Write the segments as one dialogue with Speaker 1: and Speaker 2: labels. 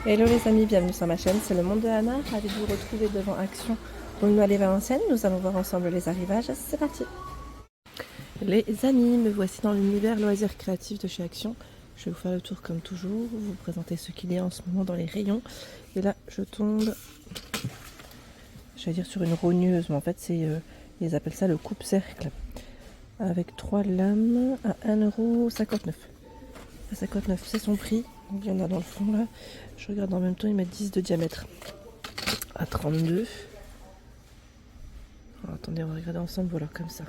Speaker 1: Hello les amis, bienvenue sur ma chaîne, c'est le monde de Anna, ravi de vous retrouver devant Action Aulnoy-les-Valenciennes. Nous allons voir ensemble les arrivages, c'est parti. Les amis, me voici dans l'univers loisirs créatifs de chez Action. Je vais vous faire le tour comme toujours, vous présenter ce qu'il y a en ce moment dans les rayons. Et là, je tombe, j'allais dire sur une rogneuse, mais en fait c'est, ils appellent ça le coupe-cercle. Avec 3 lames à 1,59 €. À 59, c'est son prix. Donc, il y en a dans le fond là. Je regarde en même temps, ils mettent 10 de diamètre. À 32. Alors, attendez, on va regarder ensemble. Voilà, comme ça.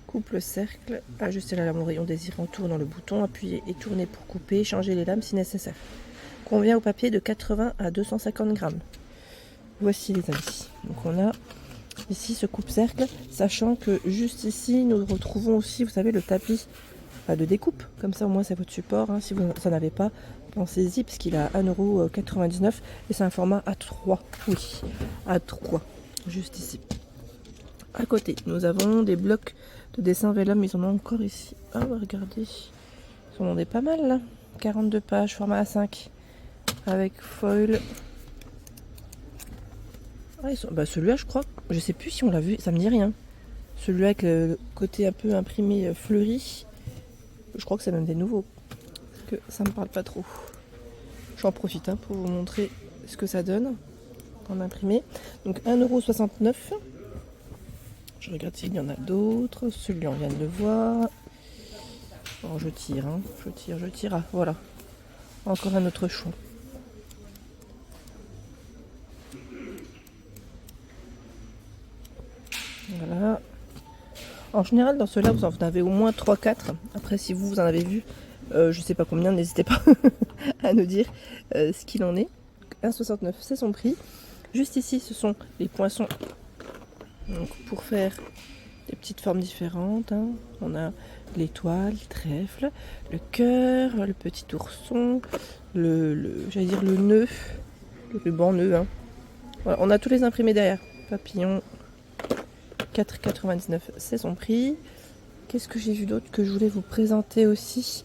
Speaker 1: Coupe le cercle. Ajuster la lame au rayon désiré en tournant le bouton. Appuyer et tourner pour couper. Changer les lames si nécessaire. Convient au papier de 80 à 250 grammes. Voici les amis. Donc on a ici ce coupe-cercle. Sachant que juste ici, nous retrouvons aussi, vous savez, le tapis de découpe, comme ça au moins c'est votre support, hein. Si vous n'en avez pas, pensez-y, parce qu'il a 1,99 € et c'est un format A3, oui, A3, juste ici. À côté, nous avons des blocs de dessin vellum, ils en ont encore ici. Ah, regardez, ils en ont des pas mal là, 42 pages, format A5, avec foil. Ah, celui-là, je crois, je sais plus si on l'a vu, ça me dit rien. Celui-là avec le côté un peu imprimé fleuri. Je crois que c'est même des nouveaux, parce que ça me parle pas trop. J'en profite pour vous montrer ce que ça donne en imprimé. Donc 1,69 €. Je regarde s'il y en a d'autres. Celui-là, on vient de le voir. Alors, je tire, je tire. Ah, voilà. Encore un autre choix. Voilà. En général, dans ceux-là, vous en avez au moins 3-4. Après, si vous en avez vu, je sais pas combien, n'hésitez pas à nous dire ce qu'il en est. 1,69 €, c'est son prix. Juste ici, ce sont les poinçons. Donc, pour faire des petites formes différentes, on a l'étoile, le trèfle, le cœur, le petit ourson, j'allais dire le nœud, le ruban nœud. Voilà, on a tous les imprimés derrière. Papillon, 4,99 €, c'est son prix. Qu'est-ce que j'ai vu d'autre que je voulais vous présenter aussi?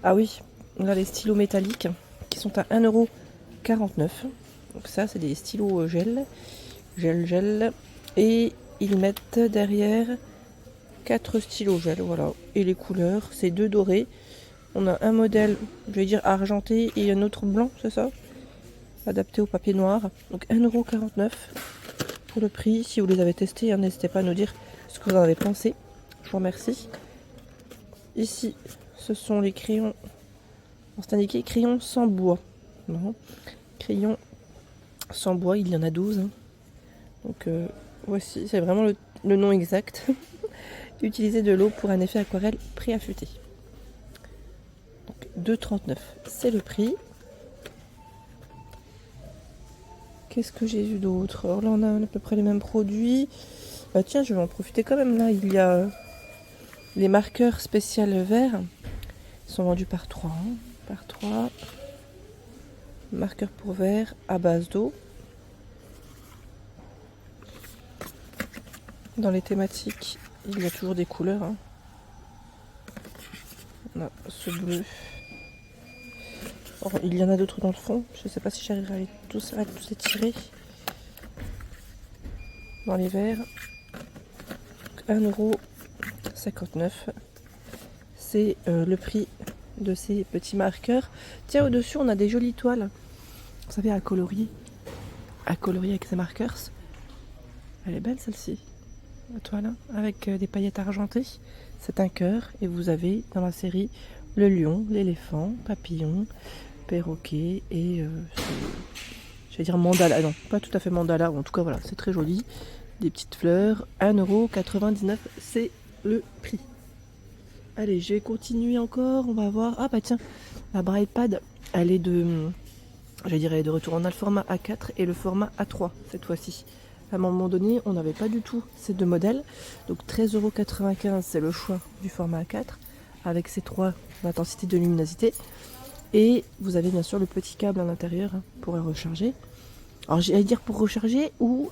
Speaker 1: Ah oui, on a les stylos métalliques qui sont à 1,49 €. Donc ça, c'est des stylos gel. Et ils mettent derrière 4 stylos gel, voilà. Et les couleurs, c'est 2 dorés. On a un modèle, je vais dire argenté, et un autre blanc, c'est ça? Adapté au papier noir. Donc 1,49 € pour le prix. Si vous les avez testés, n'hésitez pas à nous dire ce que vous en avez pensé. Je vous remercie. Ici, ce sont les crayons. C'est indiqué crayons sans bois. Non. Crayons sans bois, il y en a 12. Donc voici, c'est vraiment le nom exact. Utiliser de l'eau pour un effet aquarelle préaffûté. Donc 2,39 €, c'est le prix. Qu'est-ce que j'ai vu d'autre? Alors là, on a à peu près les mêmes produits. Bah tiens, je vais en profiter quand même. Là, il y a les marqueurs spécial verts. Ils sont vendus par 3. Par 3. Marqueurs pour verre à base d'eau. Dans les thématiques, il y a toujours des couleurs. On a ce bleu. Alors, il y en a d'autres dans le fond. Je ne sais pas si j'arriverai à tous les tirer. Dans les verres. 1,59 €. C'est le prix de ces petits marqueurs. Tiens, au-dessus, on a des jolies toiles. Vous savez, à colorier. À colorier avec ces marqueurs. Elle est belle celle-ci. La toile, avec des paillettes argentées. C'est un cœur. Et vous avez dans la série le lion, l'éléphant, papillon, perroquet et je vais dire mandala. Non, pas tout à fait mandala. En tout cas, voilà, c'est très joli. Des petites fleurs. 1,99 €, c'est le prix. Allez, je vais continuer encore. On va voir. Ah bah tiens, la Braille Pad, elle est de, je dirais, de retour. On a le format A4 et le format A3 cette fois-ci. À un moment donné, on n'avait pas du tout ces deux modèles. Donc 13,95 €, c'est le choix du format A4 avec ces 3 intensités de luminosité. Et vous avez bien sûr le petit câble à l'intérieur pour le recharger. Alors j'allais dire pour recharger ou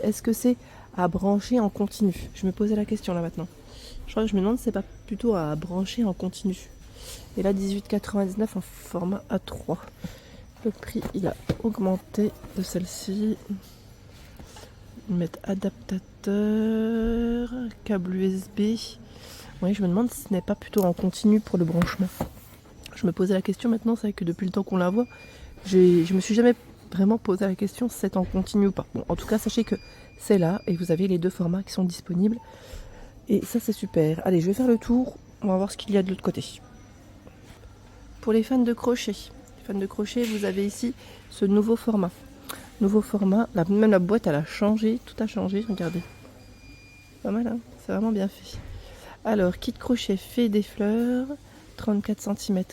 Speaker 1: est-ce que c'est à brancher en continu? Je me posais la question là maintenant. Je crois que je me demande si c'est pas plutôt à brancher en continu. Et là 18,99 € en format A3. Le prix, il a augmenté de celle-ci. Ils mettent adaptateur, câble USB. Oui, je me demande si ce n'est pas plutôt en continu pour le branchement. Je me posais la question maintenant, c'est vrai que depuis le temps qu'on la voit, je me suis jamais vraiment posé la question si c'est en continu ou pas. Bon, en tout cas, sachez que c'est là et vous avez les deux formats qui sont disponibles. Et ça, c'est super. Allez, je vais faire le tour. On va voir ce qu'il y a de l'autre côté. Pour les fans de crochet, vous avez ici ce nouveau format. Même la boîte, elle a changé. Tout a changé, regardez. Pas mal, hein, c'est vraiment bien fait. Alors, kit crochet fait des fleurs, 34 cm.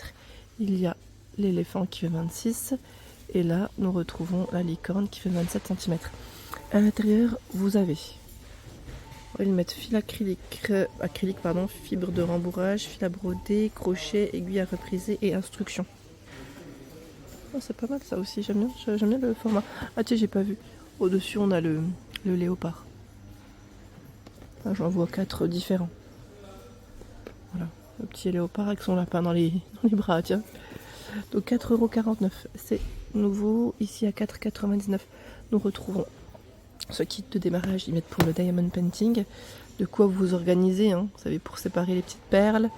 Speaker 1: Il y a l'éléphant qui fait 26. Et là, nous retrouvons la licorne qui fait 27 cm. À l'intérieur, vous avez... Ils mettent fil acrylique, fibre de rembourrage, fil à broder, crochet, aiguille à repriser et instructions. Oh, c'est pas mal ça aussi, j'aime bien le format. Ah tiens, j'ai pas vu. Au-dessus, on a le léopard. Ah, j'en vois 4 différents. Voilà, le petit léopard avec son lapin dans les bras, tiens. Donc 4,49 €. C'est nouveau. Ici à 4,99 €, nous retrouvons ce kit de démarrage. Ils mettent pour le diamond painting. De quoi vous organisez, hein, vous savez, pour séparer les petites perles.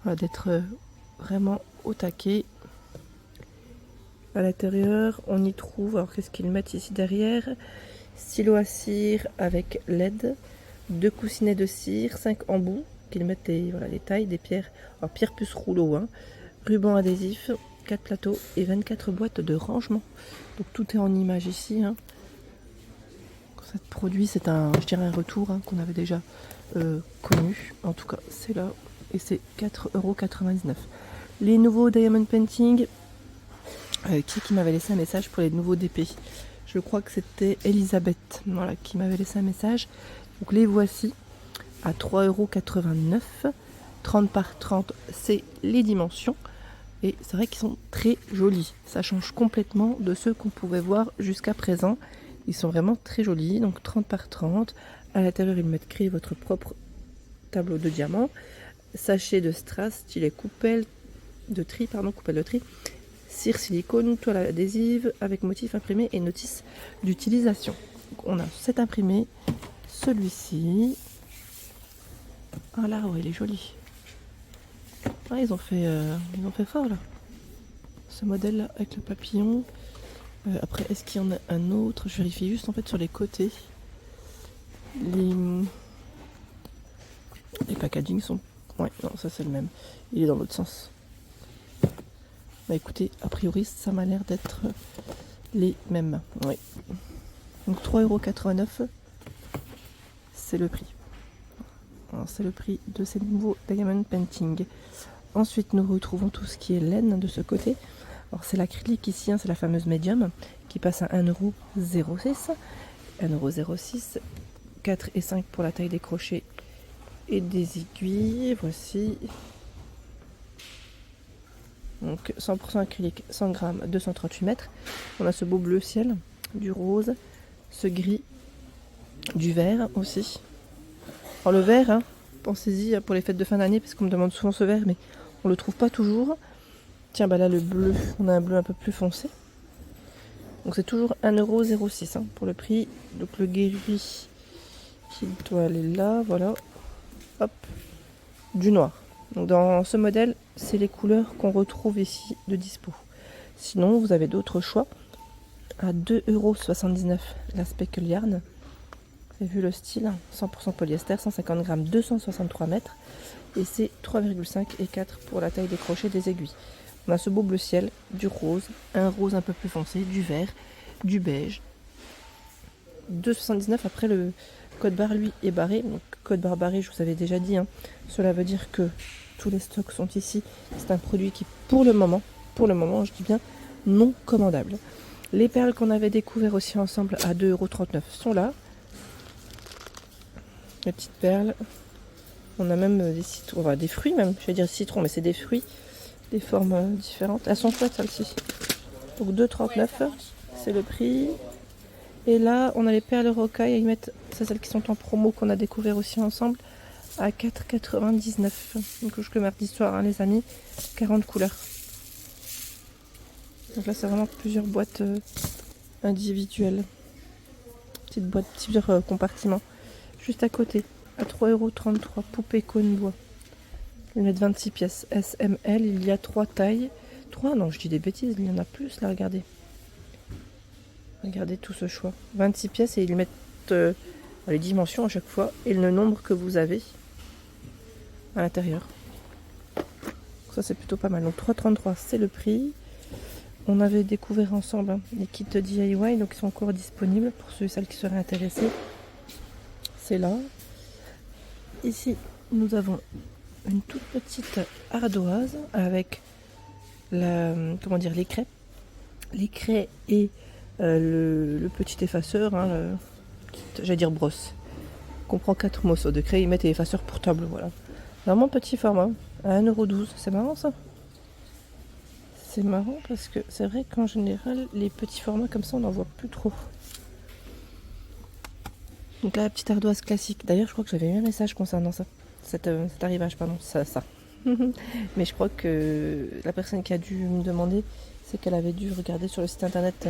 Speaker 1: Voilà, d'être vraiment au taquet. À l'intérieur, on y trouve, alors qu'est-ce qu'ils mettent ici derrière? Stylo à cire avec LED, 2 coussinets de cire, 5 embouts, qu'ils mettent les tailles des pierres, alors pierre plus rouleau, hein, ruban adhésif, 4 plateaux et 24 boîtes de rangement. Donc tout est en image ici, hein. Ce produit, c'est un retour, hein, qu'on avait déjà connu. En tout cas, c'est là et c'est 4,99 €. Les nouveaux Diamond Painting, qui m'avait laissé un message pour les nouveaux DP. Je crois que c'était Elisabeth, voilà, qui m'avait laissé un message. Donc les voici à 3,89 €. 30 par 30, c'est les dimensions. Et c'est vrai qu'ils sont très jolis. Ça change complètement de ceux qu'on pouvait voir jusqu'à présent. Ils sont vraiment très jolis. Donc 30 par 30. À l'intérieur, ils mettent créer votre propre tableau de diamants. Sachet de strass, stylet coupelle de tri. Cire silicone, toile adhésive avec motif imprimé et notice d'utilisation. Donc on a cet imprimé, celui-ci. Ah là, ouais, il est joli. Ah, ils ont fait fort là. Ce modèle là avec le papillon. Après, est-ce qu'il y en a un autre? Je vérifie juste en fait sur les côtés. Les packaging sont... Ouais, non, ça c'est le même. Il est dans l'autre sens. Bah écoutez, a priori, ça m'a l'air d'être les mêmes. Oui. Donc 3,89 €, c'est le prix. C'est le prix de ces nouveaux Diamond Painting. Ensuite, nous retrouvons tout ce qui est laine de ce côté. Alors c'est l'acrylique ici, hein, c'est la fameuse médium qui passe à 1,06 €. 1,06 €. 4 et 5 pour la taille des crochets et des aiguilles. Voici. Donc 100% acrylique, 100 grammes, 238 mètres. On a ce beau bleu ciel, du rose, ce gris, du vert aussi. Alors le vert, hein, pensez-y pour les fêtes de fin d'année, parce qu'on me demande souvent ce vert, mais on le trouve pas toujours. Tiens, bah là le bleu, on a un bleu un peu plus foncé. Donc c'est toujours 1,06 € hein, pour le prix. Donc le gris qui doit aller là, voilà. Hop, du noir. Donc dans ce modèle, c'est les couleurs qu'on retrouve ici de dispo. Sinon, vous avez d'autres choix. À 2,79 € la Speckle Yarn. Vous avez vu le style, 100% polyester, 150 grammes, 263 mètres. Et c'est 3,5 et 4 pour la taille des crochets des aiguilles. On a ce beau bleu ciel, du rose, un rose un peu plus foncé, du vert, du beige. 2,79 €. Après, le code barre, lui, est barré. Donc, code barre barré, je vous avais déjà dit, hein. Cela veut dire que tous les stocks sont ici. C'est un produit qui, pour le moment, je dis bien, non commandable. Les perles qu'on avait découvert aussi ensemble à 2,39 € sont là. Les petites perles. On a même des citrons, enfin, des fruits même. Je vais dire citron, mais c'est des fruits, des formes différentes. Elles sont chouettes, celles-ci. Donc 2,39 €, c'est le prix. Et là, on a les perles rocailles. Ils mettent, c'est celles qui sont en promo qu'on a découvert aussi ensemble, à 4,99 €. Donc je le mardi soir, hein, les amis. 40 couleurs. Donc là, c'est vraiment plusieurs boîtes individuelles. Petite boîte, plusieurs compartiments. Juste à côté, à 3,33 €, poupée cône bois. Lunettes 26 pièces, SML, il y a 3 tailles. 3, non, je dis des bêtises, il y en a plus là, regardez. Regardez tout ce choix. 26 pièces et ils mettent les dimensions à chaque fois et le nombre que vous avez à l'intérieur. Ça, c'est plutôt pas mal. Donc 3,33 €, c'est le prix. On avait découvert ensemble les kits DIY, donc ils sont encore disponibles pour ceux et celles qui seraient intéressés. C'est là. Ici, nous avons une toute petite ardoise avec les craies et le petit effaceur, j'allais dire brosse. On comprend 4 morceaux de craie, ils mettent l'effaceur portable, voilà. Vraiment petit format, à 1,12 €, c'est marrant ça. C'est marrant parce que c'est vrai qu'en général, les petits formats comme ça, on n'en voit plus trop. Donc là, la petite ardoise classique. D'ailleurs, je crois que j'avais eu un message concernant ça. Cet arrivage, pardon, ça. Mais je crois que la personne qui a dû me demander, c'est qu'elle avait dû regarder sur le site internet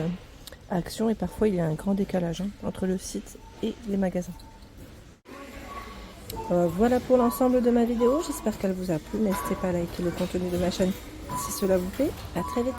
Speaker 1: Action et parfois il y a un grand décalage entre le site et les magasins. Voilà pour l'ensemble de ma vidéo. J'espère qu'elle vous a plu. N'hésitez pas à liker le contenu de ma chaîne si cela vous plaît. À très vite.